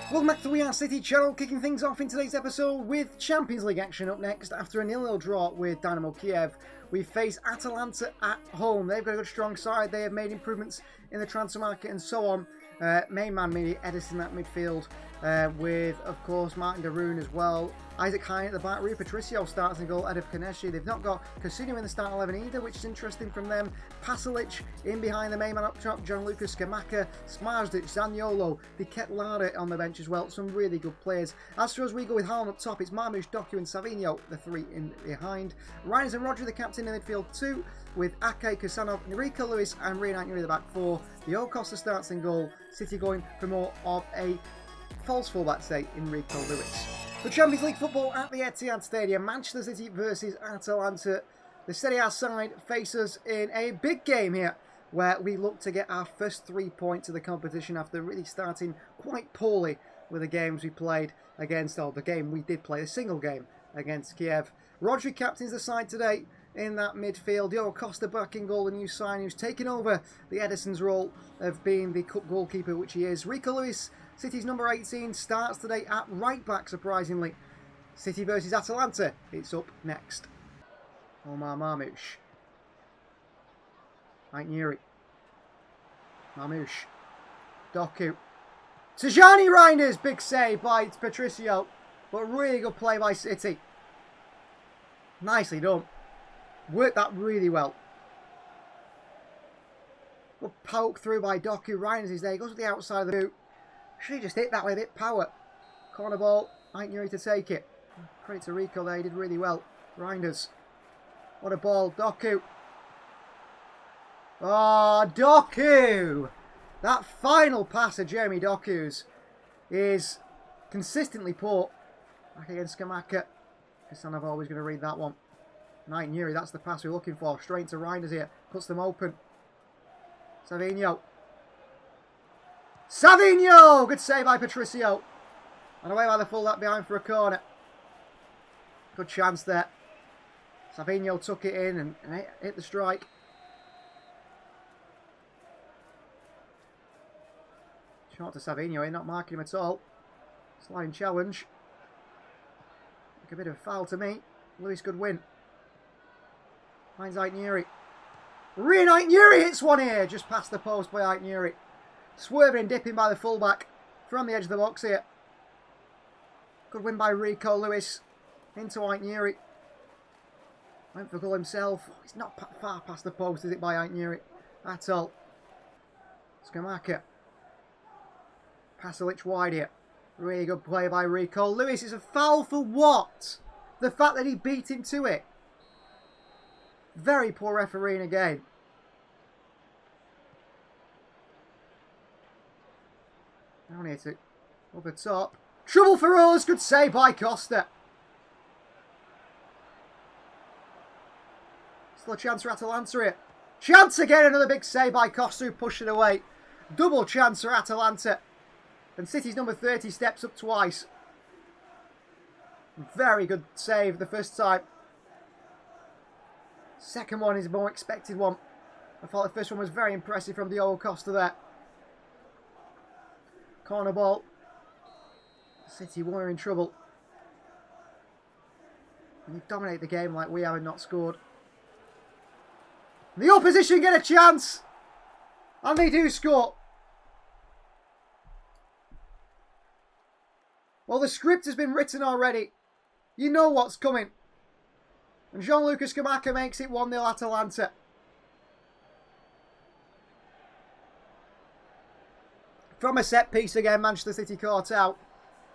Welcome back to the We Are City channel, kicking things off in today's episode with Champions League action up next. After a 0-0 draw with Dynamo Kiev, we face Atalanta at home. They've got a good strong side, they have made improvements in the transfer market and so on. Main man, maybe Edison at midfield, with, of course, Martin de Roon as well. Isaac Hine at the back, Rui Patricio starts in goal ahead of Kaneshi. They've not got Coutinho in the start 11 either, which is interesting from them. Pasalic in behind the main man up top, Gianluca Scamacca, Smarsdic, Zaniolo, the Ketlare on the bench as well. Some really good players. As for us, we go with Haaland up top. It's Marmoush, Doku and Savinho, the three in behind. Reinders and Rodri, the captain in the midfield too, with Ake, Kusanov, Enrico Lewis and Renato in the back four. Diogo Costa starts in goal. City going for more of a false fullback, say, Enrico Lewis. The Champions League football at the Etihad Stadium. Manchester City versus Atalanta. The Serie A side faces in a big game here, where we look to get our first 3 points of the competition after really starting quite poorly with the games we played against, or the game we did play, a single game against Kiev. Rodri captains the side today in that midfield. Diogo Costa back in goal, the new sign who's taken over the Edison's role of being the cup goalkeeper, which he is. Rico Lewis, City's number 18, starts today at right back, surprisingly. City versus Atalanta, it's up next. Omar Marmoush. Aitnuri. Marmoush. Doku. Tajani Reinders, big save by Patricio, but really good play by City. Nicely done. Worked that really well. Good poke through by Doku. Reinders is there. He goes to the outside of the boot. Should have just hit that with a bit of power. Corner ball. Aitnuri to take it. Credit to Rico there. He did really well. Reinders. What a ball. Doku. Oh, Doku! That final pass of Jeremy Doku's is consistently poor. Back against Scamacca. Kusanov always going to read that one. Aitnuri, that's the pass we're looking for. Straight to Reinders here. Cuts them open. Savinho. Savinho! Good save by Patricio. And away by the fullback behind for a corner. Good chance there. Savinho took it in and hit the strike. Short to Savinho here, not marking him at all. Sliding challenge. Like a bit of a foul to me. Lewis could win. Finds Aitnuri. Aitnuri hits one here, just past the post by Aitnuri. Swerving and dipping by the fullback from the edge of the box here. Good win by Rico Lewis into Aitnuri. Went for goal himself. It's not far past the post, is it, by Aitnuri at all. Scamacca. Pasalic wide here. Really good play by Rico Lewis. It's a foul for what? The fact that he beat him to it. Very poor refereeing again. Down here to over top. Trouble for us. Good save by Costa. Still a chance for Atalanta here. Chance again. Another big save by Costa, who pushed it away. Double chance for Atalanta. And City's number 30 steps up twice. Very good save the first time. Second one is a more expected one. I thought the first one was very impressive from Diogo Costa there. Corner ball. City were in trouble. And you dominate the game like we have and not scored. The opposition get a chance. And they do score. Well, the script has been written already. You know what's coming. And Gianluca Scamacca makes it 1-0 Atalanta. From a set piece again, Manchester City caught out.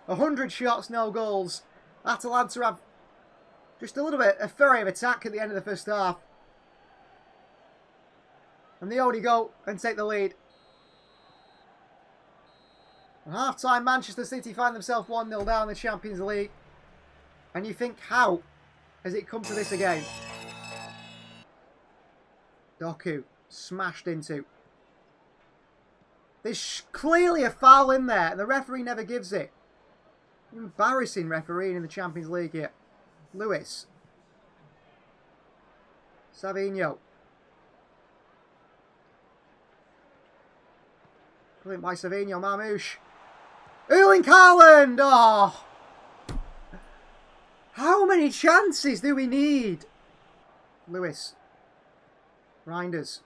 100 shots, no goals. Atalanta have just a little bit, a flurry of attack at the end of the first half. And they only go and take the lead. At half-time, Manchester City find themselves 1-0 down in the Champions League. And you think, how has it come to this again? Doku, smashed into. There's clearly a foul in there, and the referee never gives it. Embarrassing refereeing in the Champions League here. Lewis. Savinho. Brilliant by Savinho. Marmoush. Erling Haaland! Oh! How many chances do we need? Lewis. Reinders.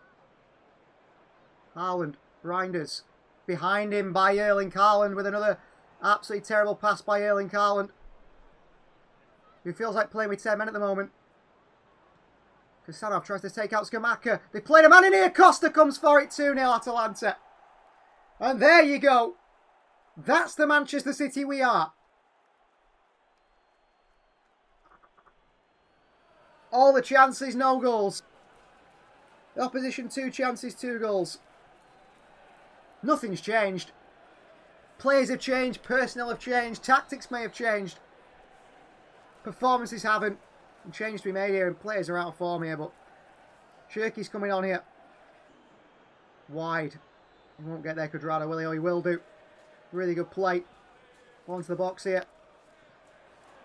Haaland. Reinders. Behind him by Erling Haaland with another absolutely terrible pass by Erling Haaland. Who feels like playing with 10 men at the moment. Kasanov tries to take out Skamaka. They played a man in here. Costa comes for it. 2-0 Atalanta. And there you go. That's the Manchester City we are. All the chances, no goals. The opposition 2 chances, 2 goals. Nothing's changed. Players have changed, personnel have changed, tactics may have changed. Performances haven't. And change to be made here, and players are out of form here, but Cherki's coming on here. Wide. He won't get there, Cuadrado, will he? Oh, he will do. Really good play. Onto the box here.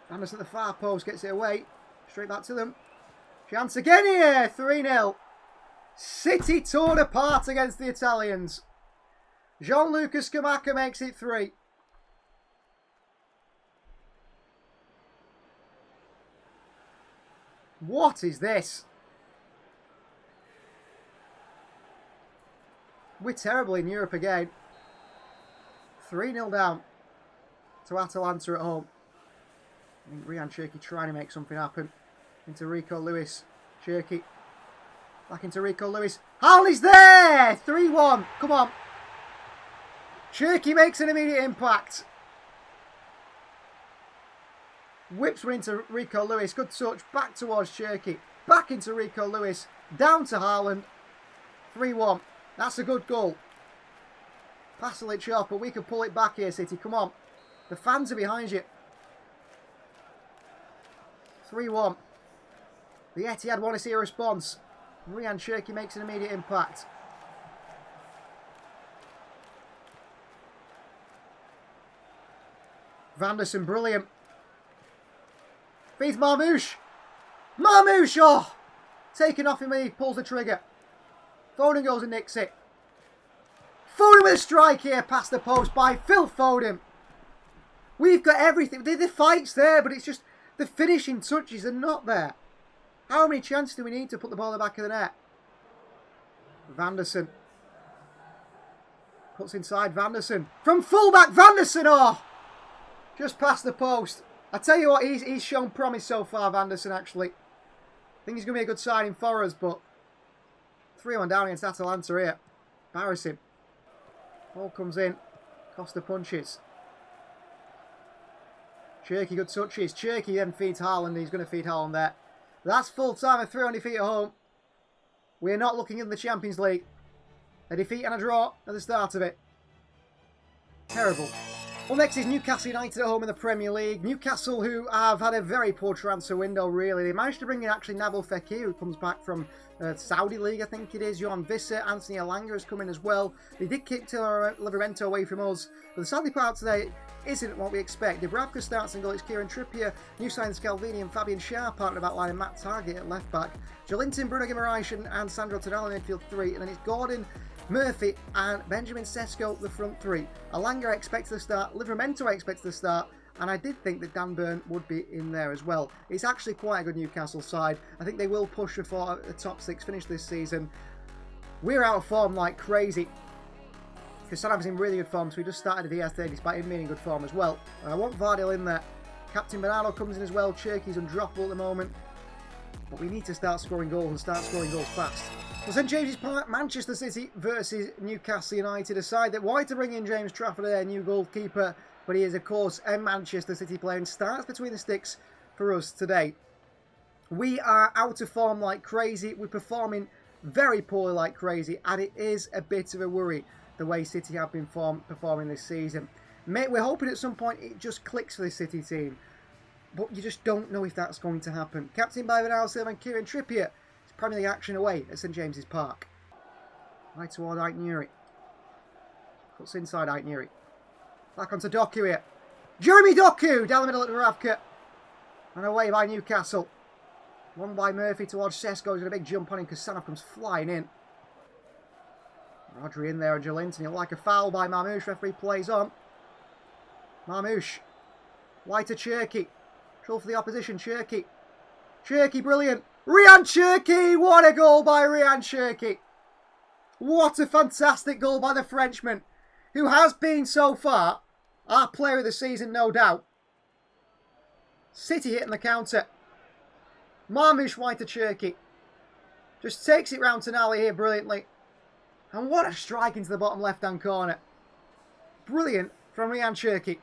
Anderson at the far post, gets it away. Straight back to them. Chance again here, 3-0. City torn apart against the Italians. Gianluca Scamacca makes it 3. What is this? We're terrible in Europe again. 3-0 down to Atalanta at home. I think Ryan Cherki trying to make something happen. Into Rico Lewis. Cherki. Back into Rico Lewis. Haaland's there! 3-1. Come on. Cherki makes an immediate impact. Whips one into Rico Lewis. Good touch. Back towards Cherki. Back into Rico Lewis. Down to Haaland. 3-1. That's a good goal. Pasalic off, but we can pull it back here, City. Come on. The fans are behind you. 3-1. The Etihad want to see a response. Ryan Cherki makes an immediate impact. Vanderson, brilliant. Feeds Marmouche. Marmouche, oh! Taken off him, he pulls the trigger. Foden goes and nicks it. Foden with a strike here past the post by Phil Foden. We've got everything. The fight's there, but it's just the finishing touches are not there. How many chances do we need to put the ball in the back of the net? Vanderson. Puts inside Vanderson. From fullback, Vanderson, oh! Just past the post. I tell you what, he's shown promise so far, Vanderson, actually. I think he's going to be a good signing for us, but 3-1 down against Atalanta here. Embarrassing. Ball comes in. Costa punches. Cherki, good touches. Cherki then feeds Haaland. He's going to feed Haaland there. That's full time of 3 on defeat at home. We're not looking in the Champions League. A defeat and a draw at the start of it. Terrible. Well, next is Newcastle United at home in the Premier League. Newcastle, who have had a very poor transfer window, really. They managed to bring in actually Nabil Fekir, who comes back from Saudi League, I think it is. Johan Visser, Anthony Elanga has come in as well. They did kick Livramento away from us. But the sadly part today isn't what we expect. Dubravka starts in goal. It's Kieran Trippier, new signings Scalvini and Fabian Schär partner back line, and Matt Target at left back. Jolinton, Bruno Guimaraes and Sandro Tonali in midfield 3. And then it's Gordon, Murphy and Benjamin Sesko, the front 3. Alanga I expect to start, Livramento I expect to start, and I did think that Dan Burn would be in there as well. It's actually quite a good Newcastle side. I think they will push for the top 6 finish this season. We're out of form like crazy. Kasanov's in really good form, so we just started the DS today despite him being in good form as well. And I want Vardil in there. Captain Bernardo comes in as well. Cherki's undroppable at the moment. But we need to start scoring goals and start scoring goals fast. Well, St James's Park, Manchester City versus Newcastle United. A side that wanted to bring in James Trafford, their new goalkeeper, but he is, of course, a Manchester City player and starts between the sticks for us today. We are out of form like crazy. We're performing very poorly like crazy, and it is a bit of a worry the way City have been performing this season. Mate, we're hoping at some point it just clicks for this City team, but you just don't know if that's going to happen. Captain by Bernardo Silva and Kieran Trippier. Premier League action away at St James's Park. Right toward Ait Nuri. Cuts inside Ait Nuri. Back onto Doku here. Jeremy Doku down the middle at Dubravka. And away by Newcastle. One by Murphy towards Sesko. He's got a big jump on him. Kasanov comes flying in. Rodri in there and Jolinton. He'll like a foul by Marmouche. Referee plays on. Marmoush. Wide to Cherky. Trouble for the opposition. Cherky. Cherky, brilliant. Ryan Cherky. What a goal by Ryan Cherky. What a fantastic goal by the Frenchman, who has been so far our player of the season, no doubt. City hitting the counter. Marmoush wide to Cherky. Just takes it round to Nally here brilliantly. And what a strike into the bottom left-hand corner. Brilliant from Ryan Cherky.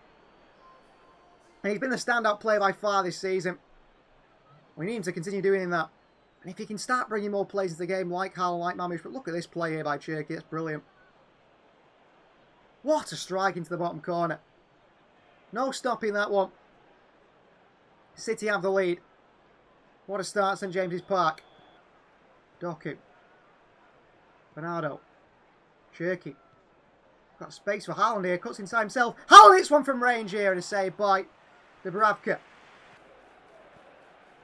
And he's been the standout player by far this season. We need him to continue doing that. And if he can start bringing more players into the game like Howell, like Marmoush. But look at this play here by Cherky. That's brilliant. What a strike into the bottom corner. No stopping that one. City have the lead. What a start at St James's Park. Doku. Bernardo. Cherky. Got space for Haaland here. Cuts inside himself. Haaland hits one from range here and a save by Dubravka.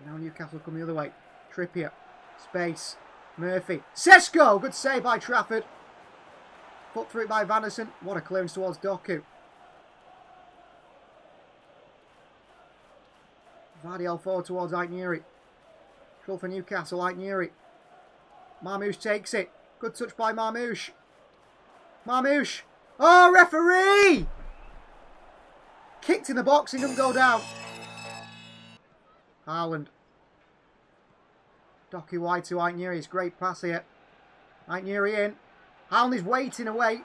Now Newcastle come the other way. Trippier. Space. Murphy. Sesko. Good save by Trafford. Put through it by Vanderson. What a clearance towards Doku. Vardiel forward towards Aitnuri. Trouble for Newcastle. Aitnuri. Marmoush takes it. Good touch by Marmoush. Marmoush. Oh, referee! Kicked in the box. He doesn't go down. Haaland. Doku wide to Aitnuri. It's great pass here. Aitnuri in. Haaland is waiting away.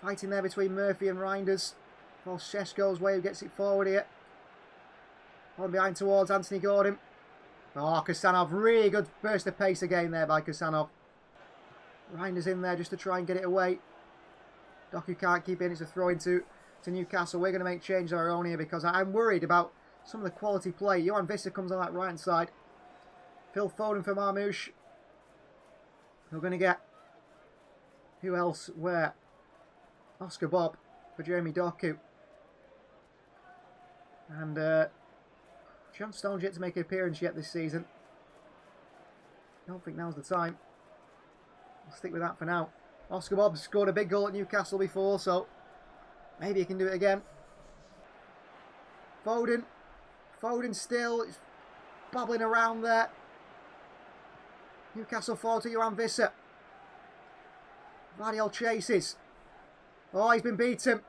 Fighting there between Murphy and Reinders. Falls Sesko's way, who gets it forward here. On behind towards Anthony Gordon. Oh, Kasanov. Really good burst of pace again there by Kasanov. Reinders in there just to try and get it away. Doku can't keep in. It's a throw into Newcastle. We're going to make changes of our own here because I'm worried about some of the quality play. Johan Vista comes on that right hand side. Phil Foden for Marmoush. We're going to get... Who else? Where? Oscar Bob for Jeremy Doku. And John Stone's yet to make an appearance yet this season. Don't think now's the time. I'll stick with that for now. Oscar Bob scored a big goal at Newcastle before, so maybe he can do it again. Foden. Foden still. It's bobbling around there. Newcastle forward to Johan Vissa. Vardiel chases. Oh, he's been beaten.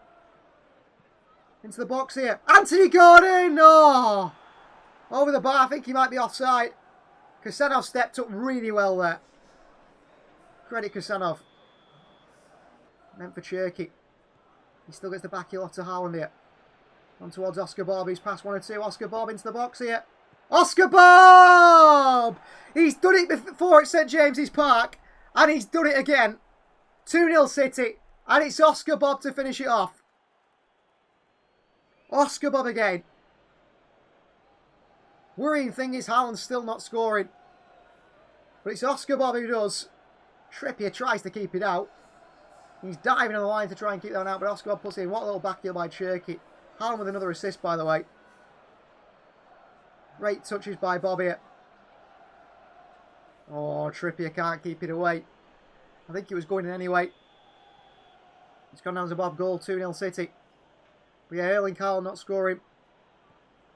Into the box here. Anthony Gordon! Oh! Over the bar. I think he might be offside. Kasanov stepped up really well there. Credit Kasanov. Meant for Cherky. He still gets the back heel off to Haaland here. On towards Oscar Bob. He's past 1 or 2. Oscar Bob into the box here. Oscar Bob! He's done it before at St James's Park. And he's done it again. 2-0 City. And it's Oscar Bob to finish it off. Oscar Bob again. Worrying thing is Haaland's still not scoring. But it's Oscar Bob who does. Trippier tries to keep it out. He's diving on the line to try and keep that out. But Oscar Bob puts it in. What a little back heel by Cherky. Haaland with another assist, by the way. Great touches by Bob here. Oh, Trippier can't keep it away. I think he was going in anyway. It's gone down to Bob goal. 2-0 City. But yeah, Erling Haaland not scoring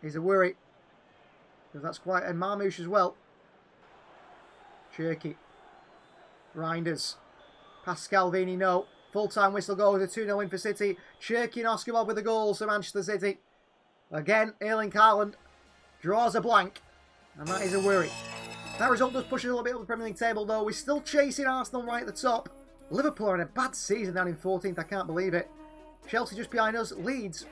is a worry. Because that's quite... And Marmoush as well. Cherky. Reinders. Pascal Vini, no. Full-time whistle goes. A 2-0 win for City. Cherky and Oscar Bob with the goals for Manchester City. Again, Erling Haaland draws a blank. And that is a worry. That result does push us a little bit up the Premier League table, though. We're still chasing Arsenal right at the top. Liverpool are in a bad season down in 14th. I can't believe it. Chelsea just behind us. Leeds,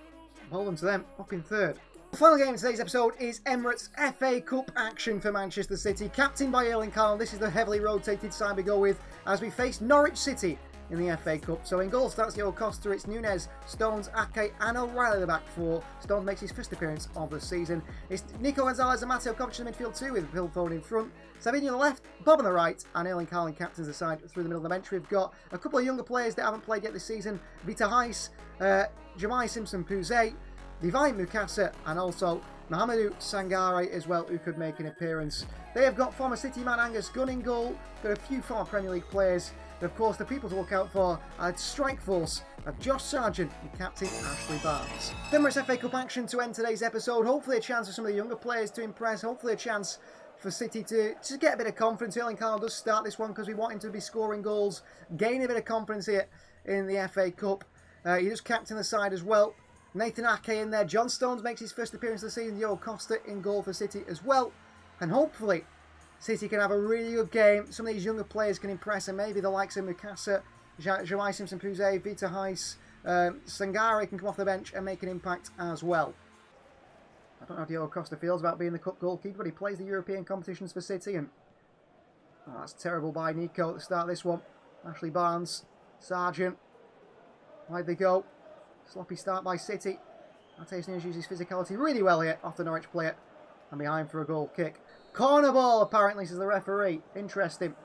well done to them, up in 3rd. The final game of today's episode is Emirates FA Cup action for Manchester City. Captained by Erling Haaland, this is the heavily rotated side we go with as we face Norwich City in the FA Cup. So in goal starts Diego Costa, it's Nunez, Stones, Ake and O'Reilly the back four. Stones makes his first appearance of the season. It's Nico Gonzalez and Matteo Kovacic in the midfield too, with Phil Foden in front. Savinho on the left, Bob on the right, and Erling Haaland captains the side through the middle of the bench. We've got a couple of younger players that haven't played yet this season. Vita Heiss, Jamai Simpson-Puzet, Divine Mukasa, and also Mohamedou Sangare as well, who could make an appearance. They have got former City man Angus Gunn in goal, got a few former Premier League players. And of course, the people to look out for are strike force of Josh Sargent and captain Ashley Barnes. Then there's FA Cup action to end today's episode. Hopefully a chance for some of the younger players to impress. Hopefully a chance for City to get a bit of confidence. Erling Haaland does start this one because we want him to be scoring goals, gain a bit of confidence here in the FA Cup. He does captain the side as well. Nathan Ake in there. John Stones makes his first appearance of the season. Diogo Costa in goal for City as well. And hopefully City can have a really good game. Some of these younger players can impress, and maybe the likes of Mukasa, Jawai Simpson-Pouze, Vita Heiss, Sangare can come off the bench and make an impact as well. I don't know how Diogo Costa feels about being the cup goalkeeper, but he plays the European competitions for City, and that's terrible by Nico at the start of this one. Ashley Barnes, Sargent, wide they go. Sloppy start by City. Mateus Nunes uses physicality really well here off the Norwich player, and behind for a goal kick. Corner ball, apparently, says the referee. Interesting.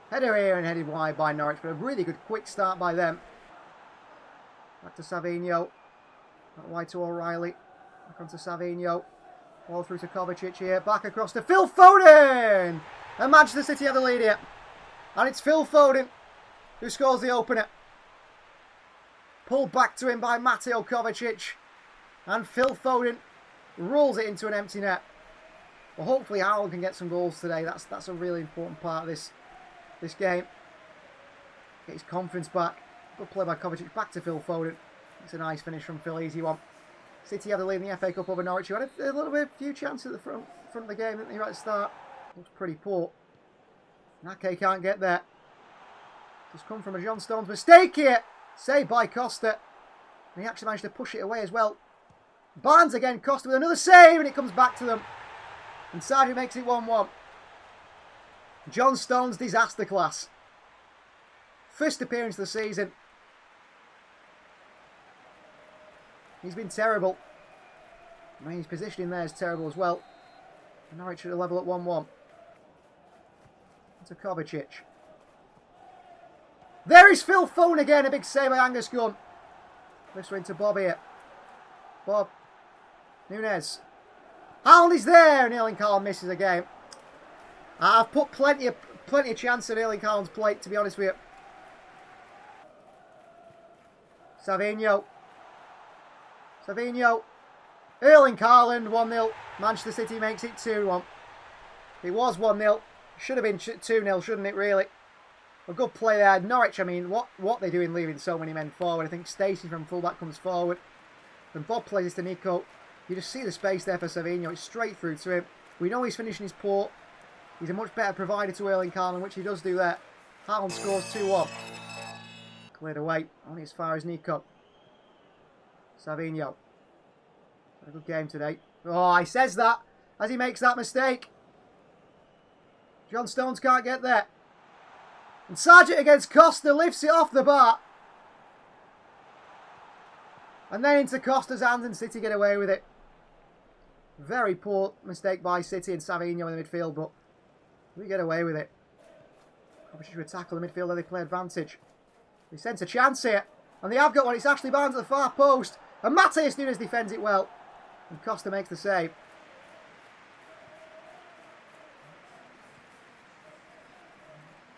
Header here and headed wide by Norwich, but a really good quick start by them. Back to Savinho. Back wide to O'Reilly. Back onto Savinho. Ball through to Kovacic here. Back across to Phil Foden! And Manchester City have the lead here. And it's Phil Foden who scores the opener. Pulled back to him by Mateo Kovacic. And Phil Foden rolls it into an empty net. Well, hopefully Haaland can get some goals today. That's a really important part of this game. Get his confidence back. Good play by Kovacic. Back to Phil Foden. It's a nice finish from Phil. Easy one. City have the lead in the FA Cup over Norwich. You had a little bit, few chances at the front of the game, didn't they, right at the start? Looks pretty poor. Nake can't get there. Just come from a John Stones mistake here. Saved by Costa. And he actually managed to push it away as well. Barnes again. Costa with another save, and it comes back to them. And Sargent makes it 1-1. John Stones disaster class. First appearance of the season. He's been terrible. I mean, his positioning there is terrible as well. And Norwich at a level at 1-1. To Kovacic. There is Phil Foden again. A big save by Angus Gunn. Lifts her into Bob here. Bob. Nunes. Haaland is there. And Erling Haaland misses a game. I've put plenty of chance at Erling Haaland's plate, to be honest with you. Savinho. Erling Haaland, 1-0. Manchester City makes it 2-1. It was 1-0. Should have been 2-0, shouldn't it, really? A good play there. Norwich, I mean, what they're doing leaving so many men forward. I think Stacey from fullback comes forward. Then Bob plays this to Nico. You just see the space there for Savinho. It's straight through to him. We know he's finishing his port. He's a much better provider to Erling Haaland, which he does do there. Haaland scores 2-1. Cleared away. Only as far as Nico. Savinho. Had a good game today. Oh, he says that as he makes that mistake. John Stones can't get there. And Sargent against Costa lifts it off the bar. And then into Costa's hands, and City get away with it. Very poor mistake by City and Savinho in the midfield, but we get away with it. Obviously, should tackle the midfielder. They play advantage. They sense a chance here. And they have got one. It's Ashley Barnes at the far post. And Mateus Nunes defends it well. And Costa makes the save.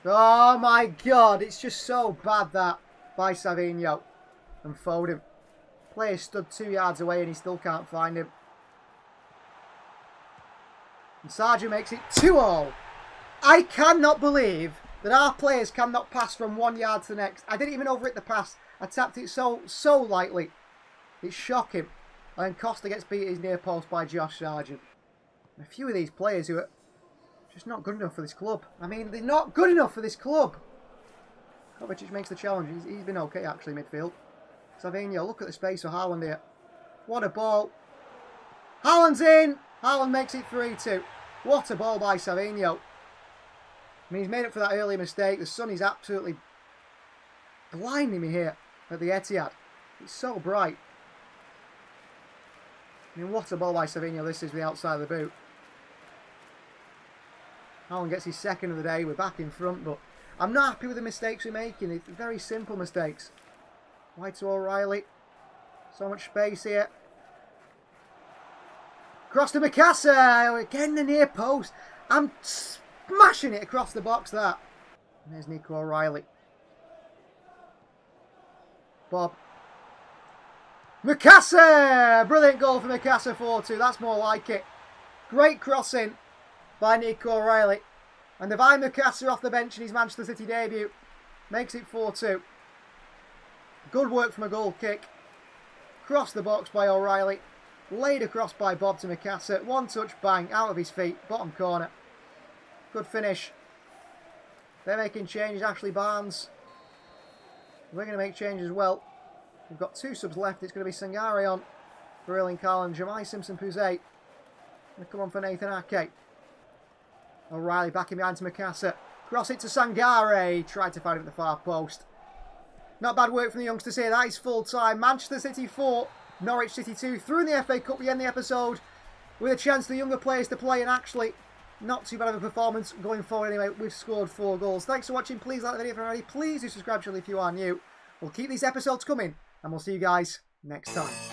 Oh my God. It's just so bad that by Savinho and Foden. Player stood 2 yards away and he still can't find him. And Sargent makes it 2-2. I cannot believe that our players cannot pass from 1 yard to the next. I didn't even overhit the pass. I tapped it so lightly. It's shocking. And then Costa gets beat at his near post by Josh Sargent. And a few of these players who are just not good enough for this club. I mean, they're not good enough for this club. Kovacic makes the challenge. He's been okay, actually, midfield. Savinho, look at the space for Haaland here. What a ball. Haaland's in. Haaland makes it 3-2. What a ball by Savinho. I mean, he's made up for that earlier mistake. The sun is absolutely blinding me here at the Etihad. It's so bright. I mean, what a ball by Savinho. This is the outside of the boot. Haaland gets his second of the day. We're back in front, but I'm not happy with the mistakes we're making. It's very simple mistakes. Wide to O'Reilly. So much space here. Cross to Mukasa. Again, the near post. I'm smashing it across the box there. There's Nico O'Reilly. Bob. Mikasa! Brilliant goal for Mikasa, 4-2. That's more like it. Great crossing by Nico O'Reilly. And Divine Mikasa off the bench in his Manchester City debut. Makes it 4-2. Good work from a goal kick. Cross the box by O'Reilly. Laid across by Bob to Mikasa. One touch, bang, out of his feet. Bottom corner. Good finish. They're making changes. Ashley Barnes. We're going to make changes as well. We've got 2 subs left. It's going to be Sangare on for Erling Haaland. Jamai Simpson-Puzet. Going to come on for Nathan Ake. O'Reilly backing behind to Mikasa. Cross it to Sangare. Tried to find it at the far post. Not bad work from the youngsters here. That is full time. Manchester City 4, Norwich City 2. Through in the FA Cup, we end the episode with a chance for the younger players to play, and actually not too bad of a performance going forward anyway. We've scored 4 goals. Thanks for watching. Please like the video if you're ready. Please do subscribe if you are new. We'll keep these episodes coming, and we'll see you guys next time.